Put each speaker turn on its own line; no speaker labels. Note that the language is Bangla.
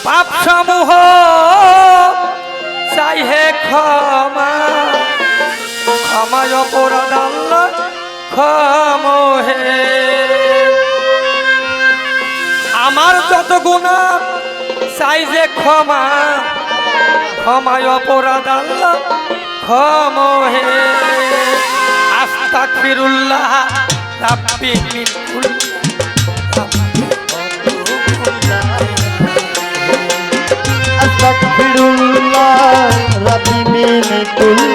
পাপ সমূহ চাই হে ক্ষমা, ক্ষমায় অপরাধ আল্লাহ ক্ষমহে। আমার যত গুনাহ চাই যে ক্ষমা, ক্ষমায় অপরাধ আল্লাহ ক্ষমহে। আস্তাগফিরুল্লাহ রাব্বি মিন কুল্লি
আস্তাগফিরুল্লাহ রাব্বি মিন কুল্লি